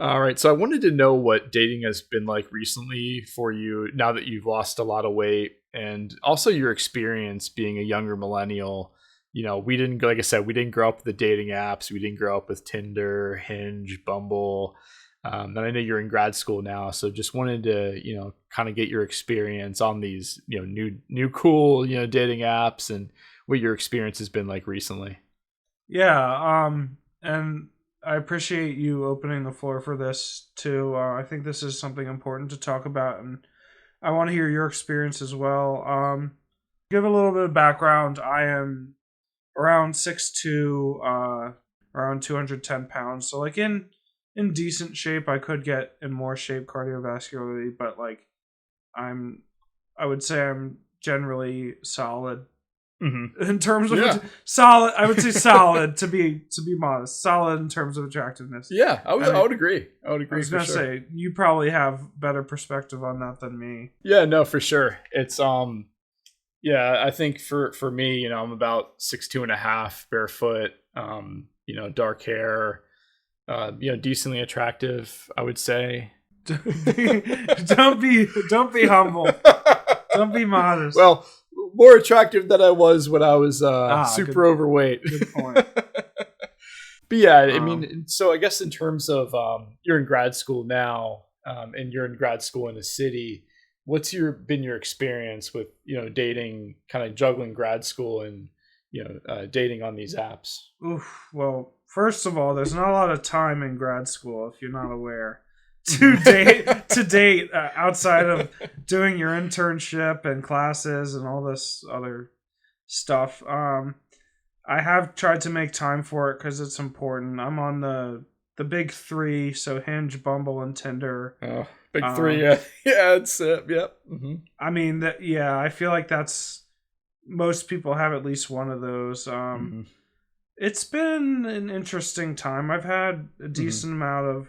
All right. So I wanted to know what dating has been like recently for you now that you've lost a lot of weight and also your experience being a younger millennial. We didn't, like I said, we didn't grow up with the dating apps. We didn't grow up with Tinder, Hinge, Bumble. And I know you're in grad school now. So just wanted to, kind of get your experience on these, new cool, dating apps and what your experience has been like recently. Yeah, and I appreciate you opening the floor for this too. I think this is something important to talk about, and I want to hear your experience as well. Give a little bit of background. I am around 6'2", around 210 pounds. So like in decent shape. I could get in more shape cardiovascularly, but like I'm, I would say I'm generally solid in terms of Yeah. solid. I would say solid to be modest. Solid in terms of attractiveness. Yeah, I I mean, would agree. I would I agree was for gonna sure. say you probably have better perspective on that than me. Yeah, no, for sure. It's yeah, I think for me, I'm about 6'2" and a half, barefoot, dark hair, decently attractive, I would say. Don't be humble. Don't be modest. Well, more attractive than I was when I was super Good, overweight. good point. But yeah, I Um, mean, so I guess in terms of you're in grad school now, and you're in grad school in the city. What's been your experience with dating, kind of juggling grad school and dating on these apps? well, first of all, there's not a lot of time in grad school if you're not aware to date outside of doing your internship and classes and all this other stuff. I have tried to make time for it because it's important. I'm on the big three, so Hinge, Bumble, and Tinder. Oh, big three. Um, Yeah, yeah, it's yep. I mean that. Yeah, I feel like that's most people have at least one of those. Hmm. It's been an interesting time. I've had a Hmm. decent amount of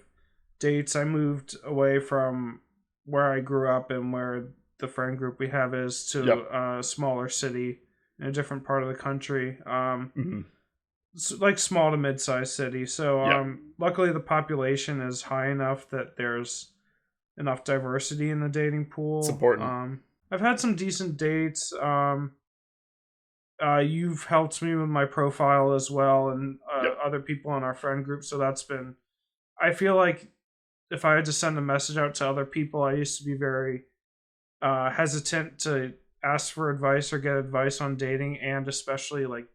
dates. I moved away from where I grew up and where the friend group we have is to Yep. a smaller city in a different part of the country. Hmm. Like small to mid-sized city. So Yep. luckily the population is high enough that there's enough diversity in the dating It's pool. important. I've had some decent dates. You've helped me with my profile as well, and Yep. other people in our friend group. So that's been. I feel like if I had to send a message out to other people, I used to be very hesitant to ask for advice or get advice on dating, and especially like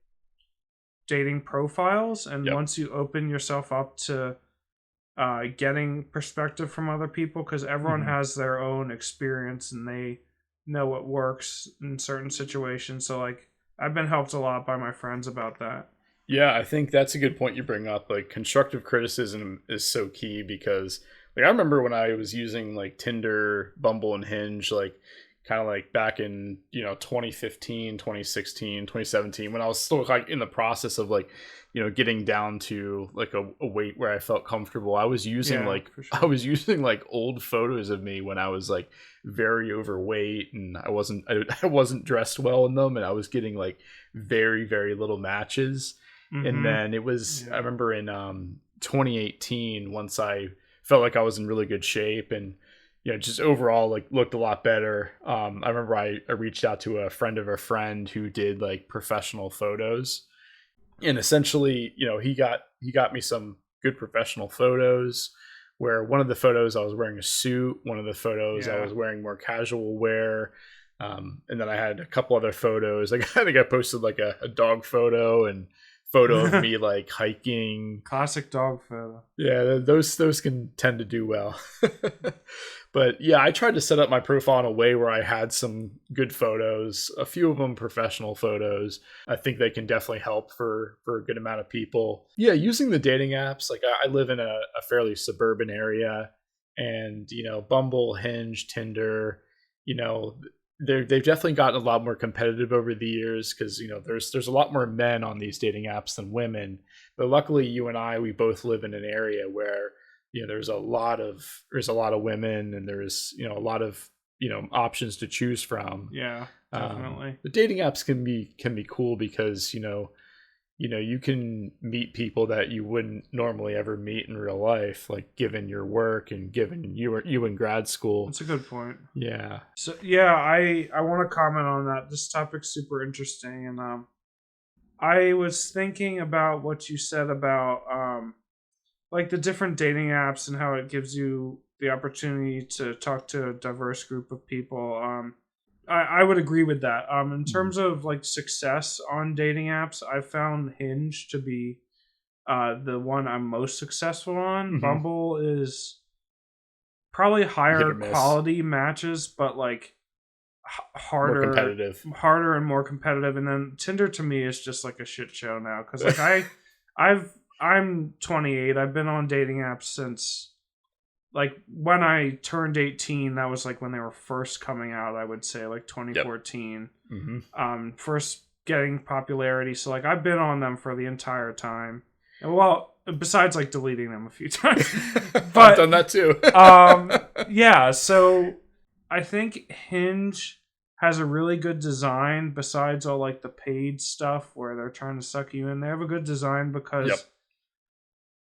dating profiles. And Yep. once you open yourself up to getting perspective from other people, because everyone Hmm. has their own experience and they know what works in certain situations. So like I've been helped a lot by my friends about that. Yeah, I think that's a good point you bring up. Like constructive criticism is so key because like I remember when I was using like Tinder, Bumble and Hinge like kind of like back in, 2015, 2016, 2017 when I was still like in the process of like, getting down to like a weight where I felt comfortable. Yeah, for I sure. was using like old photos of me when I was like very overweight and I wasn't dressed well in them and I was getting like very very little matches. And Mm-hmm. then I Yeah. remember in 2018, once I felt like I was in really good shape and, just overall like looked a lot better. I remember I reached out to a friend of a friend who did like professional photos. And essentially, he got me some good professional photos where one of the photos I was wearing a suit, one of the photos I Yeah. was wearing more casual wear. And then I had a couple other photos. Like I think I posted like a dog photo and photo of me like hiking. Classic dog photo. Yeah, those can tend to do well. But yeah, I tried to set up my profile in a way where I had some good photos, a few of them professional photos. I think they can definitely help for a good amount of people. Yeah, using the dating apps, like I live in a fairly suburban area, and Bumble, Hinge, Tinder, you know, they've definitely gotten a lot more competitive over the years because there's a lot more men on these dating apps than women. But luckily, you and I, we both live in an area where there's a lot of women and there's a lot of options to choose from. Yeah, definitely. The dating apps can be cool because you can meet people that you wouldn't normally ever meet in real life, like given your work and given you in grad school. That's a good point. Yeah. So yeah, I want to comment on that. This topic's super interesting, and I was thinking about what you said about like the different dating apps and how it gives you the opportunity to talk to a diverse group of people. I would agree with that. In terms of like success on dating apps, I found Hinge to be the one I'm most successful on. Mm-hmm. Bumble is probably Hit higher or miss. quality matches, but like More harder, competitive. harder and more competitive. And then Tinder to me is just like a shit show now because like I'm 28. I've been on dating apps since like when I turned 18. That was like when they were first coming out. I would say like Yep. 2014. Mm-hmm. First getting popularity. So like I've been on them for the entire time. And well, besides like deleting them a few times, I've done but that too. yeah. So I think Hinge has a really good design. Besides all like the paid stuff where they're trying to suck you in, they have a good design Yep. because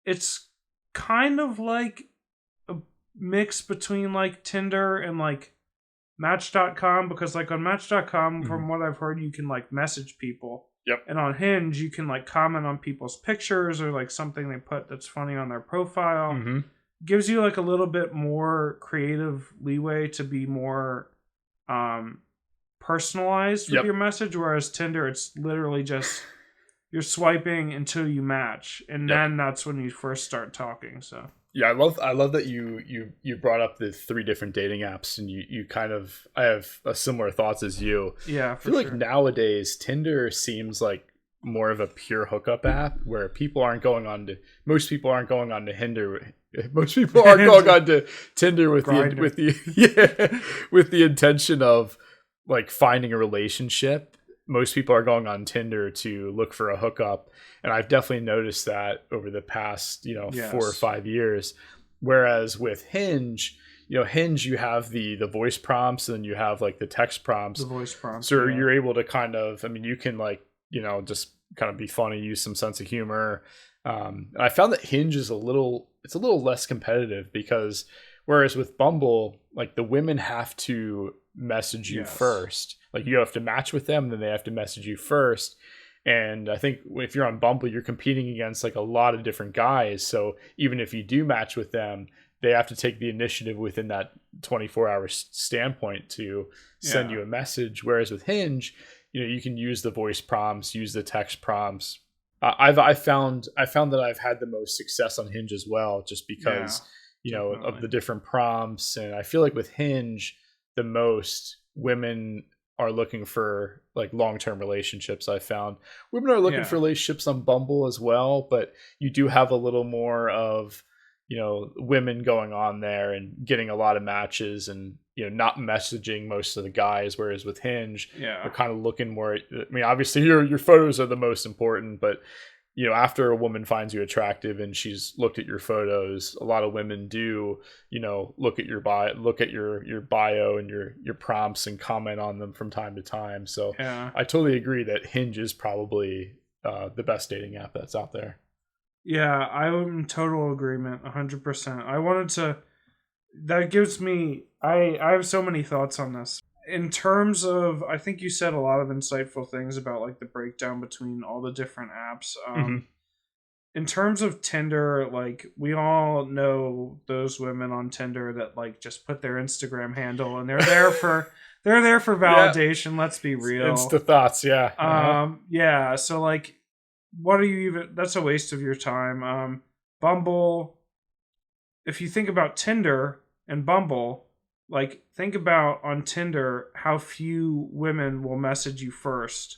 it's kind of like a mix between like Tinder and like Match.com, because like on Match.com, Mm-hmm. from what I've heard, you can like message people. Yep. And on Hinge, you can like comment on people's pictures or like something they put that's funny on their profile. Mm-hmm. Gives you like a little bit more creative leeway to be more personalized with Yep. your message, whereas Tinder, it's literally just you're swiping until you match, and Yep. then that's when you first start talking. So Yeah, I love that you brought up the three different dating apps, and you kind of, I have a similar thoughts as you. yeah, I for feel like sure. nowadays Tinder seems like more of a pure hookup app where most people aren't going on to Hinder. Most people aren't going on to Tinder with Grindr. with the intention of like finding a relationship. Most people are going on Tinder to look for a hookup, and I've definitely noticed that over the past 4 or Yes. 5 years. Whereas with Hinge, Hinge, you have the voice prompts and you have like the text prompts, The voice prompt. so Yeah. you're able to kind of, I mean, you can like just kind of be funny, use some sense of humor. And I found that Hinge is it's a little less competitive because whereas with Bumble, like the women have to message you Yes. first. Like you have to match with them, then they have to message you first. And I think if you're on Bumble, you're competing against like a lot of different guys. So even if you do match with them, they have to take the initiative within that 24-hour standpoint to send Yeah. you a message. Whereas with Hinge, you can use the voice prompts, use the text prompts. I found that I've had the most success on Hinge as well, just Yeah. because of Definitely. the different prompts. And I feel like with Hinge, the most women are looking for like long-term relationships. I found women are looking for Yeah. relationships on Bumble as well, but you do have a little more of women going on there and getting a lot of matches and not messaging most of the guys, whereas with Hinge Yeah. they're kind of looking more, I mean, obviously your photos are the most important, but after a woman finds you attractive and she's looked at your photos, a lot of women do look at your bio, and your prompts and comment on them from time to time. So Yeah. I totally agree that Hinge is probably the best dating app that's out there. Yeah, I'm in total agreement, 100%. I wanted to. That gives me. I have so many thoughts on this. In terms of, I think you said a lot of insightful things about like the breakdown between all the different apps. Mm-hmm. In terms of Tinder, like we all know those women on Tinder that like just put their Instagram handle and they're there for Yeah, validation. Let's be real. insta thoughts. Yeah. Yeah. So like, what are you even? That's a waste of your time. Bumble. If you think about Tinder and Bumble, like think about on Tinder how few women will message you first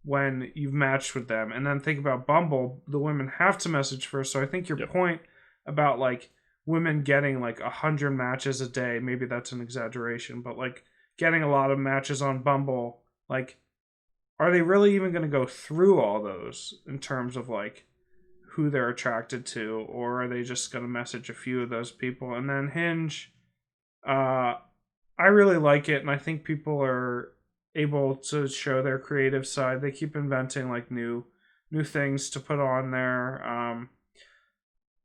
when you've matched with them, and then think about Bumble, the women have to message first. So I think your Yep. point about like women getting like 100 matches a day, maybe that's an exaggeration, but like getting a lot of matches on Bumble, like are they really even going to go through all those in terms of like who they're attracted to, or are they just going to message a few of those people? And then Hinge, I really like it, and I think people are able to show their creative side. They keep inventing like new new things to put on there.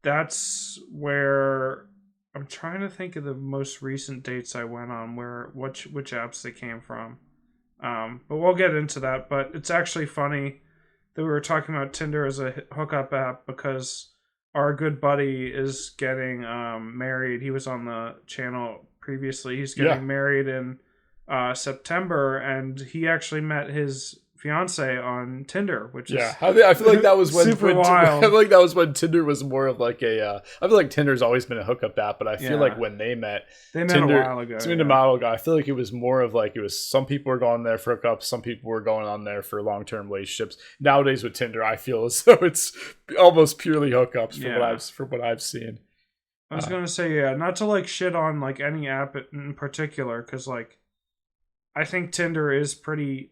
That's where I'm trying to think of the most recent dates I went on, where which apps they came from. But we'll get into that. But it's actually funny that we were talking about Tinder as a hookup app because our good buddy is getting married. He was on the channel previously. He's getting married in September, and he actually met his fiance on Tinder, which is I feel like that was when super wild. I feel like that was when Tinder was more of like a I feel like Tinder's always been a hookup app, but I feel like when they met Tinder, a while ago. A while ago. I feel like it was more of like, it was some people were going there for hookups, some people were going on there for long-term relationships. Nowadays with Tinder, I feel as though it's almost purely hookups from what I've seen. I was gonna say, not to like shit on like any app in particular, because like I think Tinder is pretty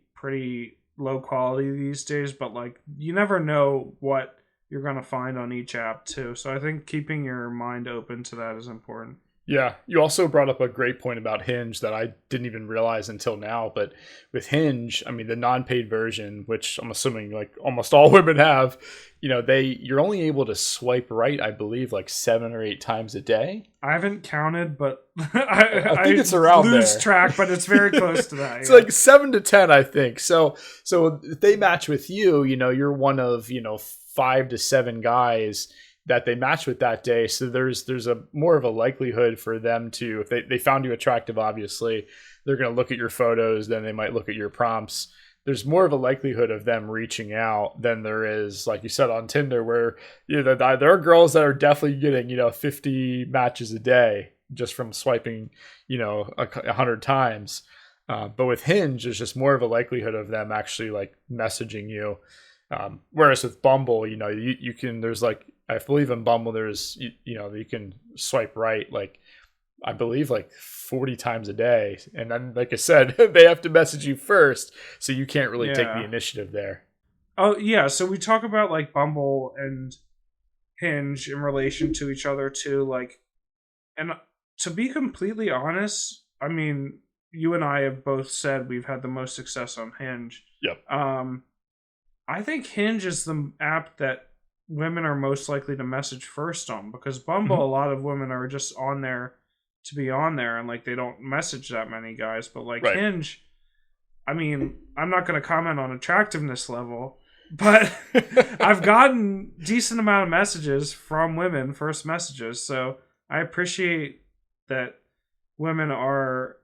low quality these days, but like you never know what you're gonna find on each app too. So I think keeping your mind open to that is important. Yeah, you also brought up a great point about Hinge that I didn't even realize until now. But with Hinge, I mean, the non-paid version, which I'm assuming like almost all women have, you're only able to swipe right, I believe, like 7 or 8 times a day. I haven't counted, but I think it's around lose there. Track, but it's very close to that. It's like 7 to 10, I think. So if they match with you, you're one of 5 to 7 guys that they match with that day. So there's a more of a likelihood for them to, if they found you attractive, obviously they're going to look at your photos, then they might look at your prompts. There's more of a likelihood of them reaching out than there is, like you said, on Tinder, where there are girls that are definitely getting 50 matches a day just from swiping 100 times. But with Hinge, there's just more of a likelihood of them actually like messaging you. Whereas with Bumble, you can, there's like, I believe in Bumble, there's, you can swipe right, like, I believe like 40 times a day. And then, like I said, they have to message you first. So you can't really take the initiative there. Oh, yeah. So we talk about like Bumble and Hinge in relation to each other too. Like, and to be completely honest, I mean, you and I have both said we've had the most success on Hinge. Yep. I think Hinge is the app that women are most likely to message first on, because Bumble, a lot of women are just on there to be on there, and like they don't message that many guys. But like Hinge, I mean, I'm not going to comment on attractiveness level, but I've gotten decent amount of messages from women, first messages. So I appreciate that women are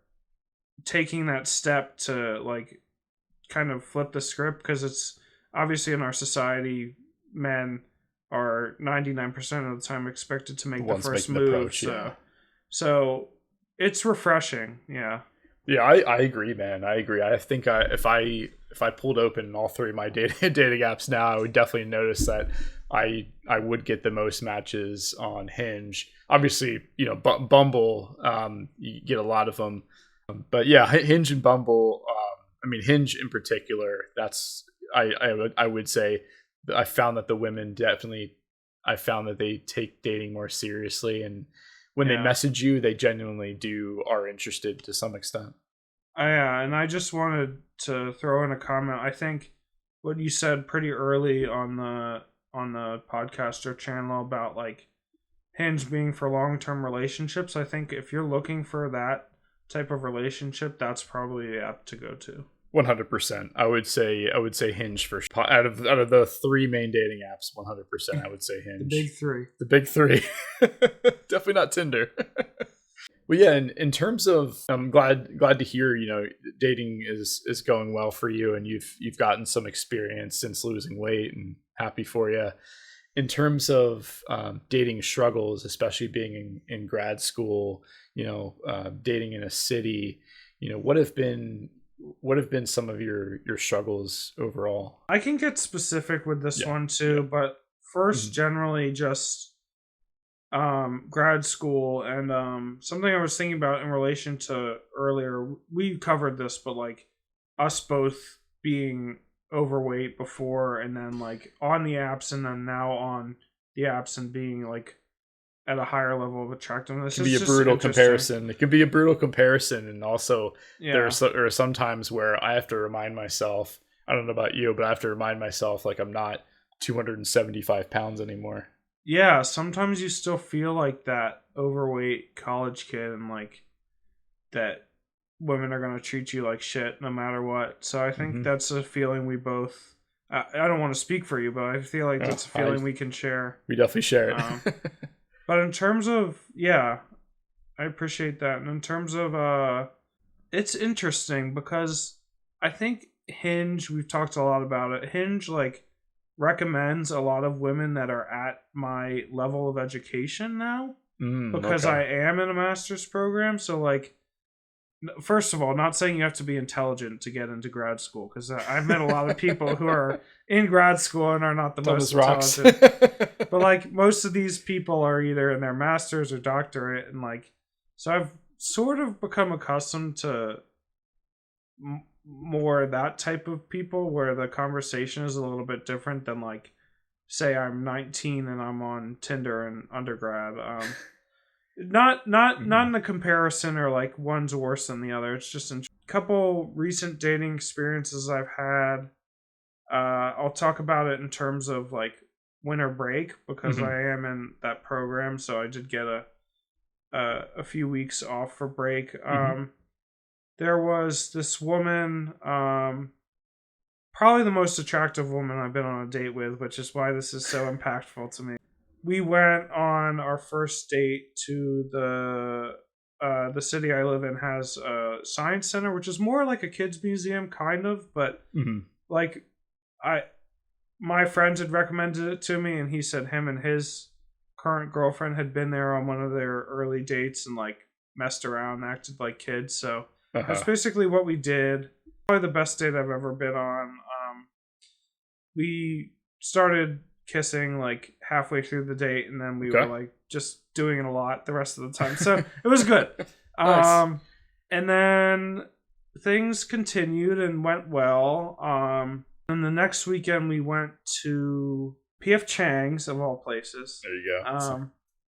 taking that step to like kind of flip the script, because it's obviously in our society, men are 99% of the time expected to make the first move. Approach, so it's refreshing. Yeah. Yeah, I agree, man. I agree. I think if I pulled open all 3 of my dating apps now, I would definitely notice that I would get the most matches on Hinge. Obviously, Bumble, you get a lot of them. But yeah, Hinge and Bumble, I mean, Hinge in particular, that's, I would say, I found that the women definitely, I found that they take dating more seriously, and when they message you, they genuinely are interested to some extent. Yeah, and I just wanted to throw in a comment. I think what you said pretty early on the podcaster channel about like Hinge being for long-term relationships, I think if you're looking for that type of relationship, that's probably the app to go to. 100%. I would say Hinge for out of the 3 main dating apps. 100%, I would say Hinge. The big three. Definitely not Tinder. Well, yeah. In terms of, I'm glad to hear dating is going well for you, and you've gotten some experience since losing weight, and happy for you. In terms of dating struggles, especially being in grad school, dating in a city, what have been some of your struggles overall? I can get specific with this one too, but first, generally just grad school, and something I was thinking about in relation to earlier, we covered this, but like us both being overweight before, and then like on the apps, and then now on the apps and being like at a higher level of attractiveness. It can be a brutal comparison. It can be a brutal comparison. And also there are some times where I have to remind myself, I don't know about you, but I have to remind myself, like, I'm not 275 pounds anymore. Yeah, sometimes you still feel like that overweight college kid, and like that women are going to treat you like shit no matter what. So I think that's a feeling we both. I don't want to speak for you, but I feel like that's a feeling we can share. We definitely share it. But in terms of, yeah, I appreciate that. And in terms of, it's interesting because I think Hinge, we've talked a lot about it. Hinge, like, recommends a lot of women that are at my level of education now because I am in a master's program. So, like, first of all, not saying you have to be intelligent to get into grad school, because I've met a lot of people who are in grad school and are not the most intelligent. But like most of these people are either in their master's or doctorate, and like, so I've sort of become accustomed to more that type of people where the conversation is a little bit different than like, say I'm 19 and I'm on Tinder in undergrad. Not in the comparison or like one's worse than the other. It's just a couple recent dating experiences I've had. I'll talk about it in terms of like winter break because I am in that program, so I did get a few weeks off for break. There was this woman, probably the most attractive woman I've been on a date with, which is why this is so impactful to me. We went on our first date to the city I live in has a science center, which is more like a kids museum, kind of, but like my friends had recommended it to me, and he said him and his current girlfriend had been there on one of their early dates and like messed around, acted like kids. So that's basically what we did. Probably the best date I've ever been on. We started kissing like halfway through the date, and then we were like just doing it a lot the rest of the time. So it was good. Nice. And then things continued and went well. And the next weekend we went to PF Chang's, of all places. There you go.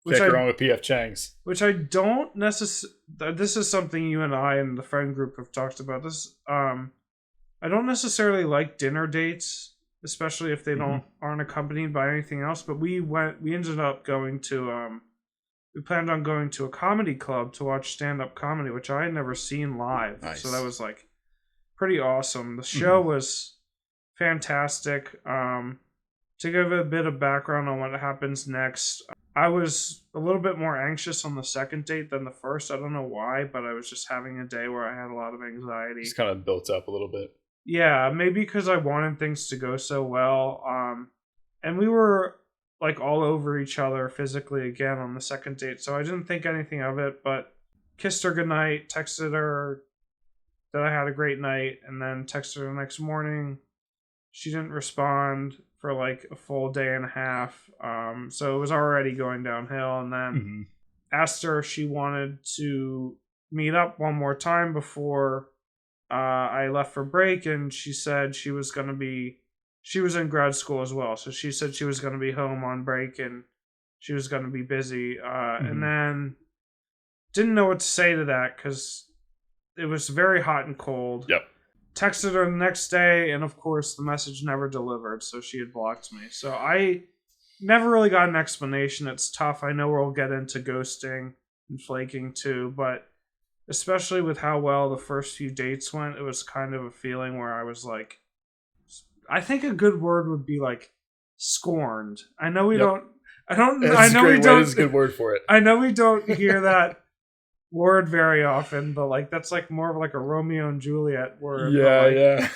Can't go wrong with PF Chang's. Which I don't necessarily. This is something you and I and the friend group have talked about. This. I don't necessarily like dinner dates, especially if they aren't accompanied by anything else. But we ended up going to. We planned on going to a comedy club to watch stand-up comedy, which I had never seen live. Nice. So that was like pretty awesome. The show was fantastic. To give a bit of background on what happens next, I was a little bit more anxious on the second date than the first. I don't know why, but I was just having a day where I had a lot of anxiety. It's kind of built up a little bit. Yeah, maybe because I wanted things to go so well. And we were like all over each other physically again on the second date, so I didn't think anything of it, but kissed her goodnight, texted her that I had a great night, and then texted her the next morning. She didn't respond for like a full day and a half, so it was already going downhill. And then asked her if she wanted to meet up one more time before I left for break, and she said she was in grad school as well, so she said she was going to be home on break and she was going to be busy, and then didn't know what to say to that because it was very hot and cold. Texted her the next day, and of course the message never delivered, so she had blocked me. So I never really got an explanation. It's tough. I know we'll get into ghosting and flaking too, but especially with how well the first few dates went, it was kind of a feeling where I was like, I think a good word would be like scorned. I know we don't. I don't. I know we don't. It's a good word for it. I know we don't hear that word very often, but like that's like more of like a Romeo and Juliet word. Yeah,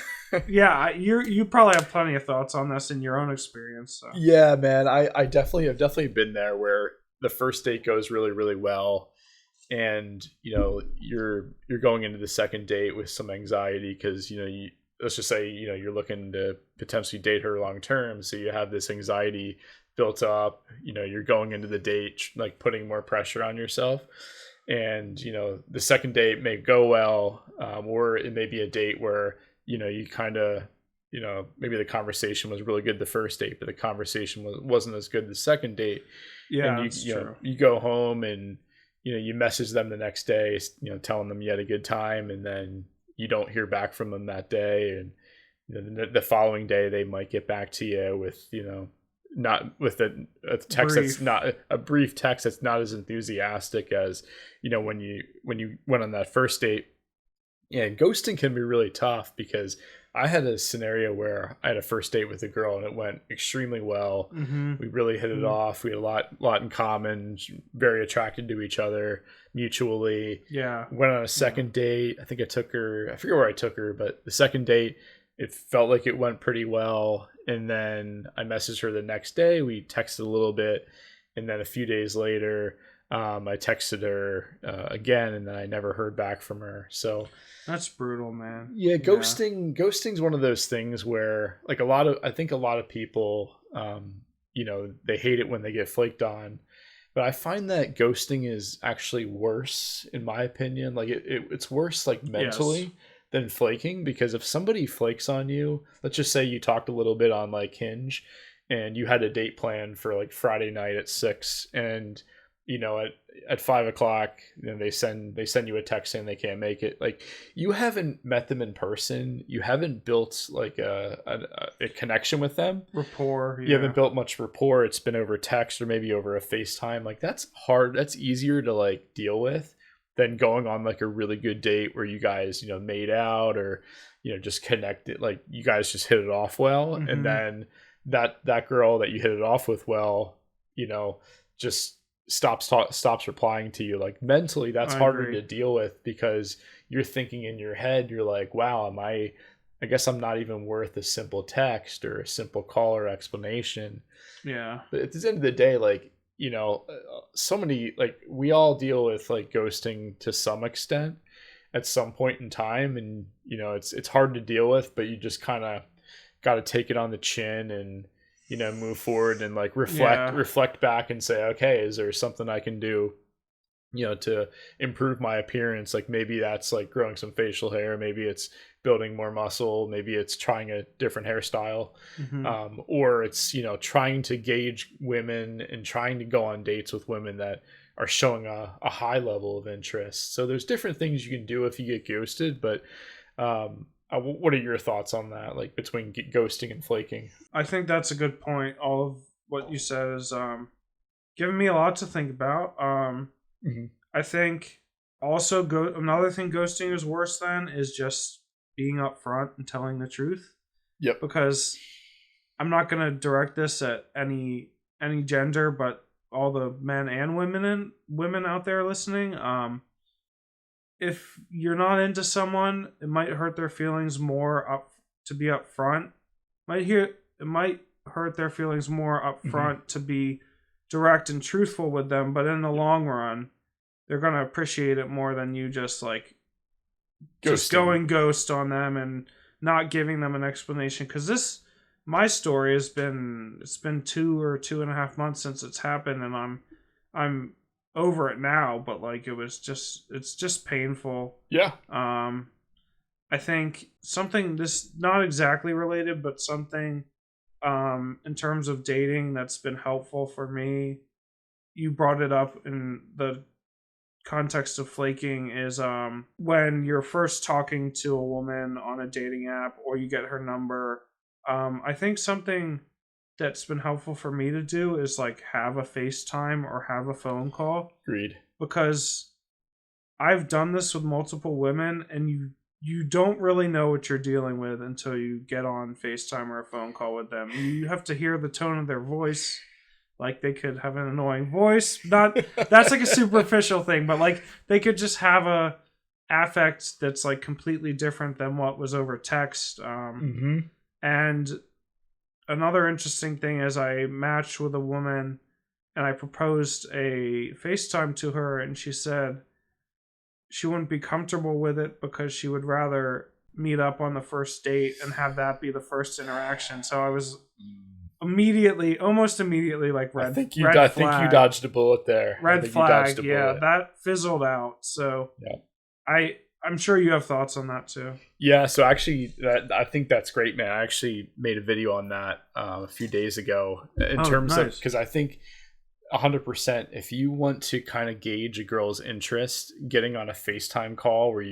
yeah. You probably have plenty of thoughts on this in your own experience. So. Yeah, man. I definitely have been there where the first date goes really, really well, and you're going into the second date with some anxiety because let's just say you're looking to potentially date her long term, so you have this anxiety built up. You're going into the date like putting more pressure on yourself, and the second date may go well, or it may be a date where you kind of maybe the conversation was really good the first date, but the conversation wasn't as good the second date. Yeah, and you go home and you message them the next day, telling them you had a good time, and then you don't hear back from them that day, and the following day they might get back to you with, not with a text that's not a brief text that's not as enthusiastic as, when you went on that first date. Yeah, ghosting can be really tough, because I had a scenario where I had a first date with a girl and it went extremely well. Mm-hmm. We really hit it off. We had a lot in common, very attracted to each other mutually. Yeah. Went on a second date. I think I took her, I forget where I took her, but the second date, it felt like it went pretty well. And then I messaged her the next day. We texted a little bit. And then a few days later, I texted her again, and then I never heard back from her. So that's brutal, man. Yeah, ghosting's one of those things where, like, I think a lot of people, they hate it when they get flaked on. But I find that ghosting is actually worse, in my opinion. Like, it's worse, like, mentally than flaking, because if somebody flakes on you, let's just say you talked a little bit on, like, Hinge, and you had a date plan for, like, Friday night at 6, and at 5 o'clock, they send you a text saying they can't make it. Like, you haven't met them in person. You haven't built like a connection with them. Rapport. You haven't built much rapport. It's been over text or maybe over a FaceTime. Like, that's hard. That's easier to, like, deal with than going on, like, a really good date where you guys, made out, or, just connected. Like, you guys just hit it off well. Mm-hmm. And then that girl that you hit it off with well, just stops replying to you. Like, mentally, that's harder to deal with, because you're thinking in your head, you're like, wow, I guess I'm not even worth a simple text or a simple call or explanation. Yeah. But at the end of the day, like, so many, like, we all deal with, like, ghosting to some extent at some point in time, and it's hard to deal with, but you just kind of got to take it on the chin and move forward and, like, reflect back and say, okay, is there something I can do, to improve my appearance? Like, maybe that's, like, growing some facial hair. Maybe it's building more muscle. Maybe it's trying a different hairstyle. Mm-hmm. Or it's, trying to gauge women and trying to go on dates with women that are showing a high level of interest. So there's different things you can do if you get ghosted, but, what are your thoughts on that, like, between ghosting and flaking? I think that's a good point. All of what you said is giving me a lot to think about. Mm-hmm. I think also another thing ghosting is worse than is just being upfront and telling the truth. Yep. Because I'm not going to direct this at any gender, but all the men and women out there listening. If you're not into someone, it might hurt their feelings more to be upfront. It might hurt their feelings more upfront to be direct and truthful with them, but in the long run, they're gonna appreciate it more than you just going ghost on them and not giving them an explanation. Because my story it's been 2 or 2.5 months since it's happened, and I'm over it now, but, like, it's just painful. Yeah. I think something this not exactly related, but something in terms of dating that's been helpful for me. You brought it up in the context of flaking, is when you're first talking to a woman on a dating app or you get her number. I think something that's been helpful for me to do is, like, have a FaceTime or have a phone call. Agreed. Because I've done this with multiple women, and you don't really know what you're dealing with until you get on FaceTime or a phone call with them. You have to hear the tone of their voice. Like, they could have an annoying voice. That's like a superficial thing, but, like, they could just have a affect that's, like, completely different than what was over text. And another interesting thing is I matched with a woman and I proposed a FaceTime to her, and she said she wouldn't be comfortable with it because she would rather meet up on the first date and have that be the first interaction. So I was almost immediately, like, red flag. I think you dodged a bullet there. Red flag, yeah, that fizzled out. So yeah. I'm sure you have thoughts on that too. Yeah, so actually, I think that's great, man. I actually made a video on that a few days ago in terms of, because I think 100%, if you want to kind of gauge a girl's interest, getting on a FaceTime call where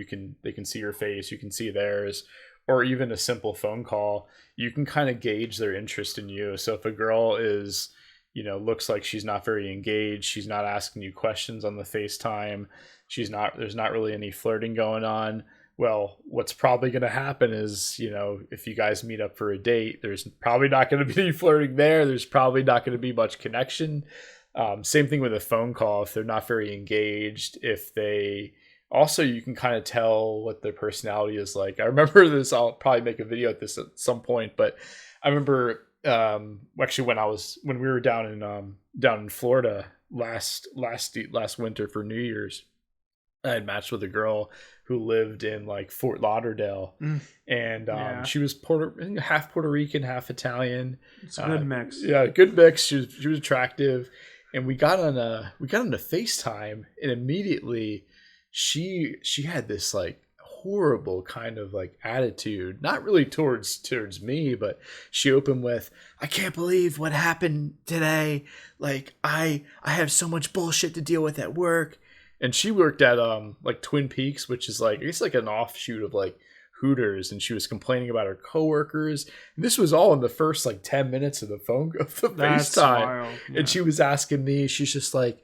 they can see your face, you can see theirs, or even a simple phone call, you can kind of gauge their interest in you. So if a girl is, looks like she's not very engaged, she's not asking you questions on the FaceTime, there's not really any flirting going on. Well, what's probably going to happen is, if you guys meet up for a date, there's probably not going to be any flirting there. There's probably not going to be much connection. Same thing with a phone call. If they're not very engaged, if they also, you can kind of tell what their personality is like. I remember this. I'll probably make a video at this at some point, but I remember actually when we were down in Florida last winter for New Year's, I had matched with a girl who lived in like Fort Lauderdale, and she was half Puerto Rican, half Italian. It's a good mix. Yeah, good mix. She was attractive, and we got on a FaceTime, and immediately she had this like horrible kind of like attitude, not really towards me, but she opened with, "I can't believe what happened today. Like I have so much bullshit to deal with at work." And she worked at like Twin Peaks, which is like, it's like an offshoot of like Hooters, and she was complaining about her coworkers. And this was all in the first like 10 minutes of the FaceTime. Yeah. And she was asking me, she's like,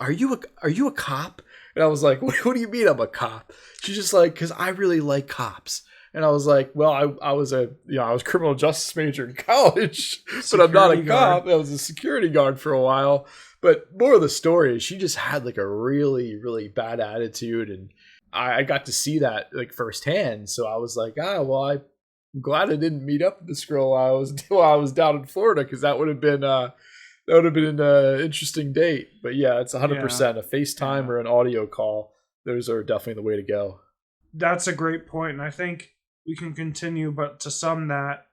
are you a cop? And I was like, what do you mean I'm a cop? She's just like, because I really like cops. And I was like, well, I was a criminal justice major in college, but I'm not a cop. I was a security guard for a while. But more of the story is she just had like a really, really bad attitude. And I got to see that like firsthand. So I was like, well, I'm glad I didn't meet up with this girl while I was down in Florida, because that would have been an interesting date. But yeah, it's 100% a FaceTime or an audio call. Those are definitely the way to go. That's a great point. And I think we can continue, but to sum that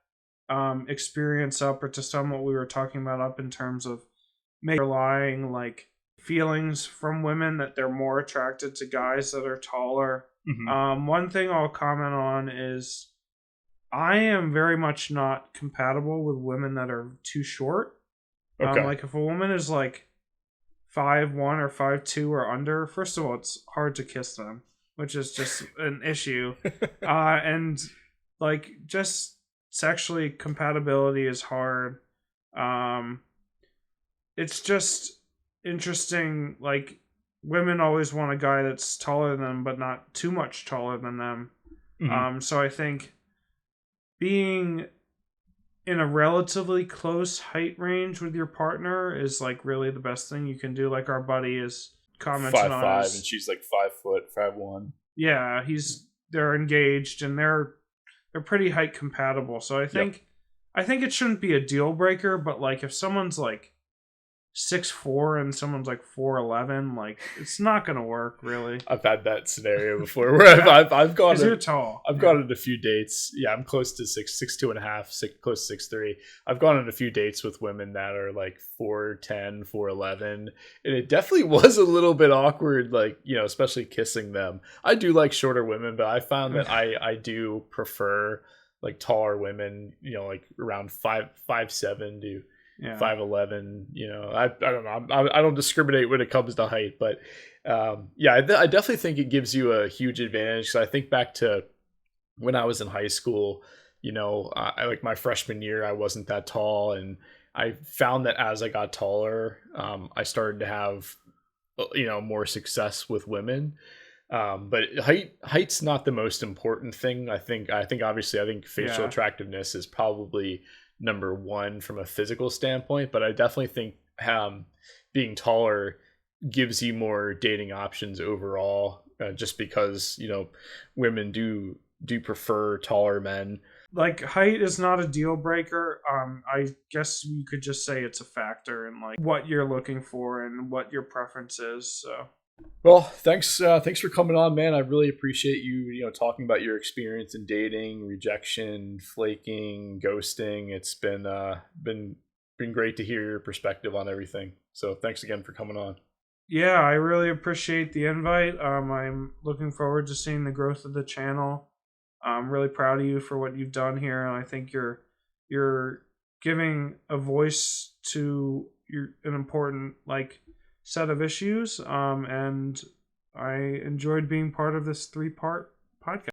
experience up, or to sum what we were talking about up in terms of relying like feelings from women that they're more attracted to guys that are taller. Mm-hmm. One thing I'll comment on is I am very much not compatible with women that are too short. Okay. Like if a woman is like 5'1" or 5'2" or under, first of all, it's hard to kiss them, which is just an issue. And like just sexually compatibility is hard. It's just interesting. Like women always want a guy that's taller than them, but not too much taller than them. Mm-hmm. So I think being in a relatively close height range with your partner is like really the best thing you can do. Like our buddy is commenting 5'5", and she's like 5 foot, 5'1". Yeah, they're engaged and they're pretty height compatible. So I think it shouldn't be a deal breaker, but like if someone's like 6'4" and someone's like 4'11", like it's not gonna work really. I've had that scenario before where I've gone. Because you're tall. I've gone on a few dates. Yeah, I'm close to 6'2" and a half, close to 6'3". I've gone on a few dates with women that are like 4'10", 4'11", and it definitely was a little bit awkward. Like especially kissing them. I do like shorter women, but I found that I do prefer like taller women. Like around 5'7" to 5'11". I don't know. I don't discriminate when it comes to height, but I definitely think it gives you a huge advantage. So I think back to when I was in high school. I like my freshman year, I wasn't that tall, and I found that as I got taller, I started to have more success with women. But height's not the most important thing. I think facial attractiveness is probably number one from a physical standpoint, but I definitely think being taller gives you more dating options overall, just because women do prefer taller men. Like height is not a deal breaker. I guess you could just say it's a factor in like what you're looking for and what your preference is. So well, thanks for coming on, man. I really appreciate you talking about your experience in dating, rejection, flaking, ghosting. It's been great to hear your perspective on everything. So thanks again for coming on. Yeah, I really appreciate the invite. I'm looking forward to seeing the growth of the channel. I'm really proud of you for what you've done here, and I think you're giving a voice to an important like set of issues, and I enjoyed being part of this 3-part podcast.